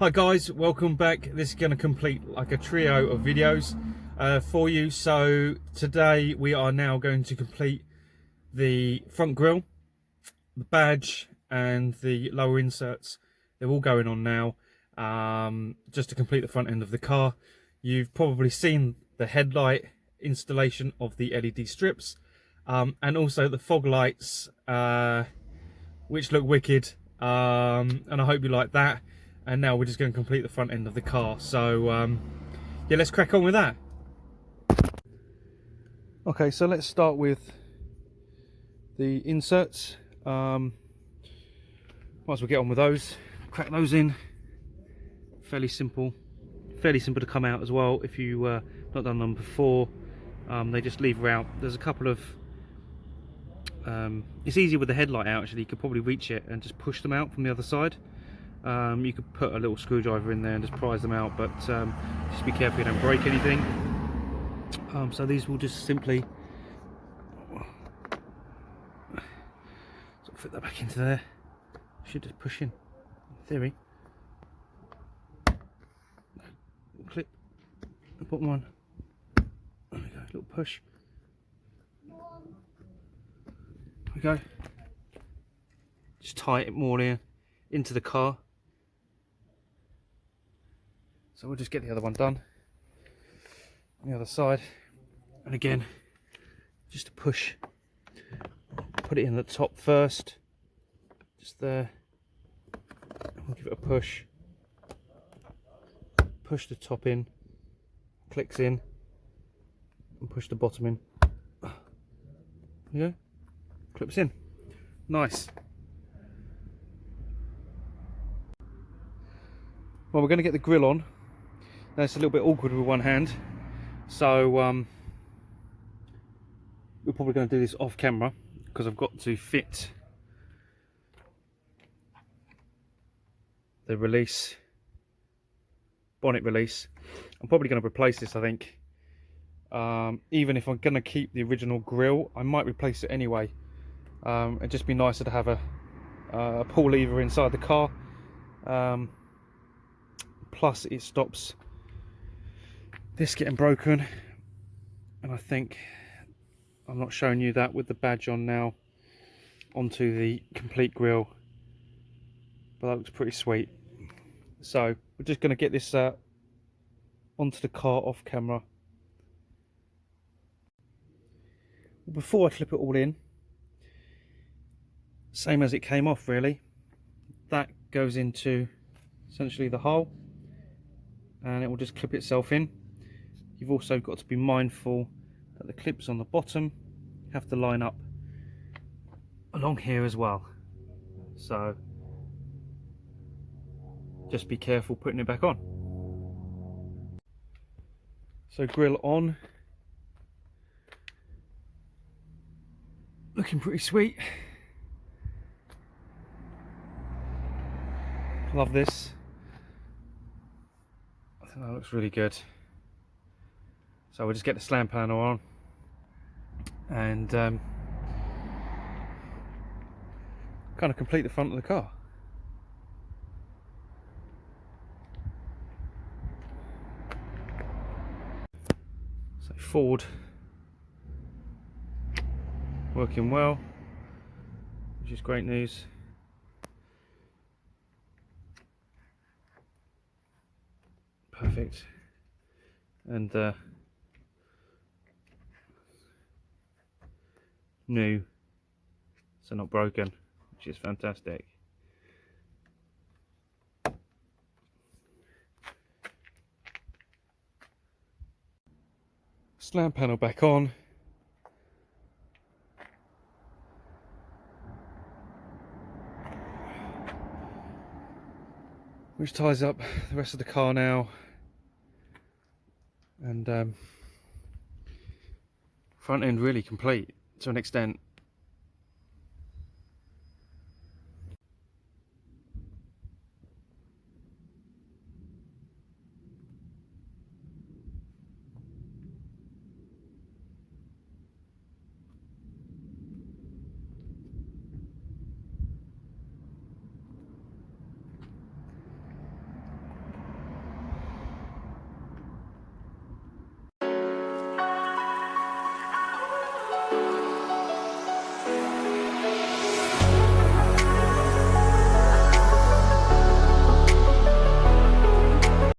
Hi guys, welcome back. This is going to complete like a trio of videos for you. So today we are now going to complete the front grille, the badge and the lower inserts. They're all going on now, just to complete the front end of the car. You've probably seen the headlight installation of the LED strips, and also the fog lights, which look wicked, and I hope you like that. And now we're just going to complete the front end of the car. So yeah, let's crack on with that. Okay, so let's start with the inserts. Might as well get on with those. Crack those in. Fairly simple to come out as well if you not done them before. They just lever out. There's a couple of it's easy with the headlight out actually. You could probably reach it and just push them out from the other side. You could put a little screwdriver in there and just prise them out, but just be careful you don't break anything. So these will just simply sort of fit that back into there. Should just push in theory. Clip the bottom one. There we go, little push. There we go. Just tie it more in into the car. So we'll just get the other one done on the other side, and again just to push, put it in the top first, just there, and we'll give it a push the top in, clicks in, and push the bottom in. There you go, clips in, nice. Well, we're going to get the grille on. Now it's a little bit awkward with one hand, so we're probably going to do this off camera because I've got to fit the release, bonnet release. I'm probably going to replace this, I think. Even if I'm going to keep the original grille, I might replace it anyway. It'd just be nicer to have a pull lever inside the car. Plus it stops this getting broken, and I think I'm not showing you that with the badge on now onto the complete grille, but that looks pretty sweet. So we're just going to get this onto the car off camera. Before I clip it all in, same as it came off really, that goes into essentially the hole and it will just clip itself in. You've also got to be mindful that the clips on the bottom have to line up along here as well, so just be careful putting it back on. So grille on, looking pretty sweet. Love this. I think that looks really good. So we'll just get the slam panel on and kind of complete the front of the car. So forward working well, which is great news. Perfect. And new, so not broken, which is fantastic. Slam panel back on. Which ties up the rest of the car now. And front end really complete to an extent.